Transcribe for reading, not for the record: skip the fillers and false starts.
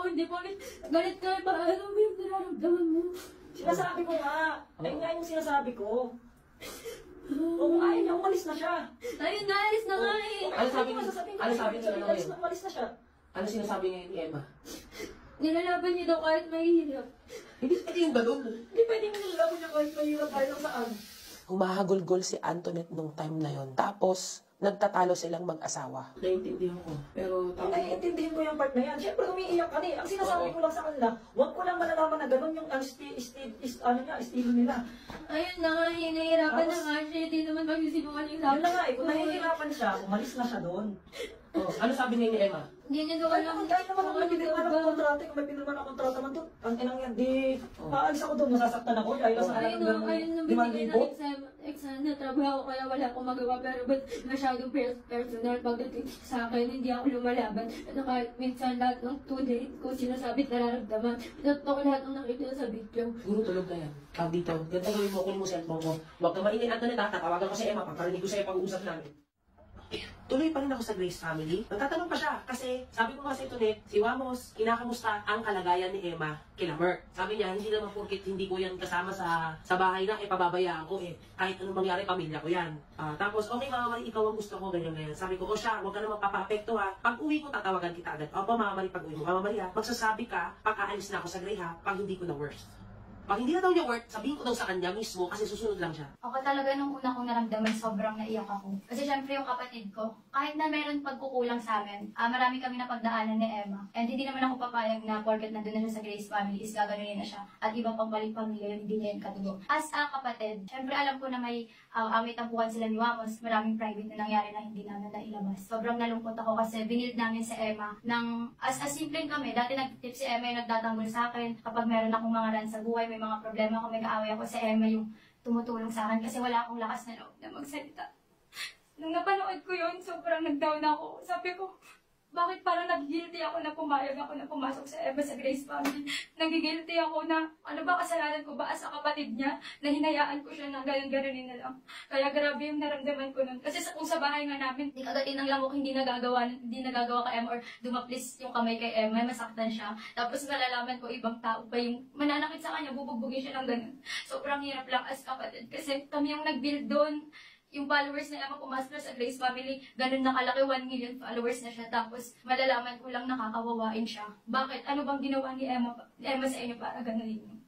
ako, hindi po galit ka, para ano mo yung nararamdaman mo. Sinasabi ko nga. Ayun nga yung sinasabi ko. Oo, ayaw niya, umalis na siya. Ayun, naalis na nga eh. Ano sabi niya? Ano sabi niya ngayon? Umalis na siya. Ano sinasabi ngayon ni Emma? Nilalaban niyo daw kahit mahihirap. Hindi yung ganun. Hindi pwedeng nilalaban niya kahit mahirap tayo saan. Humahagulgol si Antoinette nung time na yon. Tapos, nagtatalo silang mag-asawa. Naiintindihan ko. Pero, Naiintindihan ko yung part na yan. Siyempre, umiiyak ka na eh. Ang sinasabi ko lang sa kanila, huwag ko lang malalaman na ganun yung estilo nila. Ayun na nga, hinahirapan na nga siya. Hindi naman magsisinungaling Yun na nga eh, kung nahihirapan siya, umalis na siya doon. ano sabi ngayon ni Emma? Hindi niya daw alam. Kahit naman ako may pinirman ako kontrata, kung may pinirman ako kontrata man doon, ang inang yan, di, aalis ako doon, nasasaktan ako, dahil sa alam ng gano'n, Ayun nung 5,000. binigay ng exam na trabaho, kaya wala akong magawa. Pero ba't masyadong personal pagdating sa akin, hindi ako lumalaban. At kahit minsan lahat ng 2 days ko sinasabit nararamdaman. Pinatuto ko lahat ng nakita sa video. Guro, tulog na yan. Tawag dito. Ganda gawin mo, kunin mo cellphone ko. Huwag ka maingay, Antoinette, ha? Tatawagan ko si Emma, paparinig ko sa'yo pag-uusap namin. Tuloy pa rin ako sa Grace family. Nagtatanong pa siya kasi sabi ko kasi Antoinette, si Wamos, kinakamusta ang kalagayan ni Emma kila Merck. Sabi niya, hindi naman porkit hindi ko yan kasama sa bahay na, pababayaan ko eh. Kahit anong mangyari, pamilya ko yan. Tapos, okay Mama Marie, ikaw ang gusto ko, ganyan. Sabi ko, siya, huwag ka naman papapekto ha. Pag uwi ko, tatawagan kita agad. Opo Mama Marie, pag uwi mo. Mama Marie ha, magsasabi ka, pag aalis na ako sa Gray ha, pag hindi ko na worst. Pag hindi na daw niya work, sabihin ko daw sa kanya mismo kasi susunod lang siya. Ako talaga nung una kong naramdaman, sobrang naiyak ako. Kasi syempre yung kapatid ko, kahit na meron pagkukulang sa amin, marami kami napagdaanan ni Emma. And hindi naman ako papayag na porket nandun na siya sa Grace family is gaganunin na siya. At iba pang balik pamilya yun, hindi niya yun katugo. As a kapatid, syempre alam ko na may awit tampukan sila ni Wamos, maraming private na nangyari na hindi namin nailabas. Sobrang nalungkot ako kasi binild namin si Emma ng as simple kami. Dati nag-tip si Emma yung nagtatanggol sa akin. Kapag meron akong mga run sa buhay, may mga problema ako, may kaaway ako, si Emma yung tumutulong sa akin kasi wala akong lakas na loob na magsalita. Nung napanood ko yun, sobrang nag-down ako. Sabi ko, bakit parang nag-guilty ako na pumayag ako na pumasok sa Emma sa Grace family? Nag-guilty ako na, ano ba kasalanan ko ba as a kapatid niya, na hinayaan ko siya na ganun-ganunin na lang. Kaya grabe yung naramdaman ko nun. Kasi kung sa bahay nga namin, di kagatin ng lamok, hindi nagagawa kay Emma or dumaplis yung kamay kay Emma, masaktan siya. Tapos malalaman ko ibang tao pa yung mananakit sa kanya, bubugbugin siya ng ganun. Sobrang hirap lang as kapatid kasi kami yung nag-build doon. Yung followers na Emma pumasok na sa Grace family, ganun nakalaki, 1 million followers na siya. Tapos, malalaman ko lang nakakawawain siya. Bakit? Ano bang ginawa ni Emma sa inyo para ganunin niyo?